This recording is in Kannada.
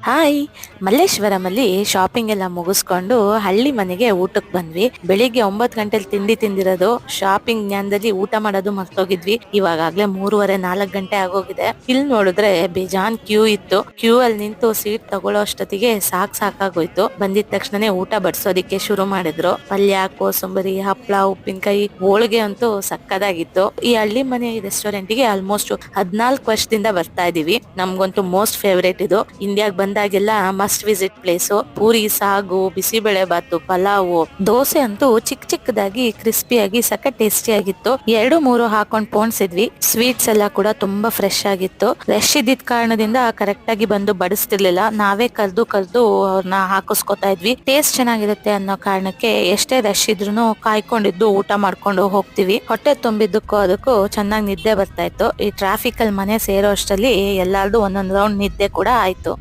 ಹಾಯ್. ಮಲ್ಲೇಶ್ವರಮಲ್ಲಿ ಶಾಪಿಂಗ್ ಎಲ್ಲ ಮುಗಿಸ್ಕೊಂಡು ಹಳ್ಳಿ ಮನೆಗೆ ಊಟಕ್ಕೆ ಬಂದ್ವಿ. ಬೆಳಿಗ್ಗೆ 9 ಗಂಟೆಲಿ ತಿಂಡಿ ತಿಂದಿರೋದು, ಶಾಪಿಂಗ್ ಜ್ಞಾನದಲ್ಲಿ ಊಟ ಮಾಡೋದು ಮರ್ತೋಗಿದ್ವಿ. ಇವಾಗಾಗ್ಲೇ 3:30 4 ಗಂಟೆ ಆಗೋಗಿದೆ. ಇಲ್ಲಿ ನೋಡಿದ್ರೆ ಬೇಜಾನ್ ಕ್ಯೂ ಇತ್ತು. ಕ್ಯೂ ಅಲ್ಲಿ ನಿಂತು ಸೀಟ್ ತಗೊಳ್ಳೋ ಅಷ್ಟೊತ್ತಿಗೆ ಸಾಕಾಗೋಯ್ತು. ಬಂದಿದ ತಕ್ಷಣನೇ ಊಟ ಬಡ್ಸೋದಿಕ್ಕೆ ಶುರು ಮಾಡಿದ್ರು. ಪಲ್ಯ, ಕೋಸಂಬರಿ, ಹಪ್ಳ, ಉಪ್ಪಿನಕಾಯಿ, ಹೋಳಿಗೆ ಅಂತೂ ಸಕ್ಕದಾಗಿತ್ತು. ಈ ಹಳ್ಳಿ ಮನೆ ರೆಸ್ಟೋರೆಂಟ್ಗೆ ಆಲ್ಮೋಸ್ಟ್ 14 ವರ್ಷದಿಂದ ಬರ್ತಾ ಇದೀವಿ. ನಮ್ಗಂತೂ ಮೋಸ್ಟ್ ಫೇವರೇಟ್ ಇದು. ಇಂಡಿಯಾಗ್ ಬಂದಾಗೆಲ್ಲ ಮಸ್ಟ್ ವಿಸಿಟ್ ಪ್ಲೇಸು. ಪೂರಿ, ಸಾಗು, ಬಿಸಿಬೇಳೆ ಬಾತು, ಪಲಾವು, ದೋಸೆ ಅಂತೂ ಚಿಕ್ಕದಾಗಿ ಕ್ರಿಸ್ಪಿಯಾಗಿ ಸಖತ್ ಟೇಸ್ಟಿ ಆಗಿತ್ತು. 2 3 ಹಾಕೊಂಡ್ ಪೋಣಿಸಿದ್ವಿ. ಸ್ವೀಟ್ಸ್ ಎಲ್ಲ ಕೂಡ ತುಂಬಾ ಫ್ರೆಶ್ ಆಗಿತ್ತು. ರಶ್ ಇದ್ದಿದ್ ಕಾರಣದಿಂದ ಕರೆಕ್ಟ್ ಆಗಿ ಬಂದು ಬಡಿಸ್ತಿರ್ಲಿಲ್ಲ. ನಾವೇ ಕರ್ದು ಅವ್ರನ್ನ ಹಾಕಿಸ್ಕೊತಾ ಇದ್ವಿ. ಟೇಸ್ಟ್ ಚೆನ್ನಾಗಿರುತ್ತೆ ಅನ್ನೋ ಕಾರಣಕ್ಕೆ ಎಷ್ಟೇ ರಶ್ ಇದ್ರೂ ಕಾಯ್ಕೊಂಡಿದ್ದು ಊಟ ಮಾಡ್ಕೊಂಡು ಹೋಗ್ತಿವಿ. ಹೊಟ್ಟೆ ತುಂಬಿದ್ದಕ್ಕೂ ಅದಕ್ಕೂ ಚೆನ್ನಾಗಿ ನಿದ್ದೆ ಬರ್ತಾ ಇತ್ತು. ಈ ಟ್ರಾಫಿಕ್ ಅಲ್ಲಿ ಮನೆ ಸೇರೋ ಅಷ್ಟರಲ್ಲಿ ಎಲ್ಲಾರ್ದು ಒಂದೊಂದ್ ರೌಂಡ್ ನಿದ್ದೆ ಕೂಡ ಆಯ್ತು.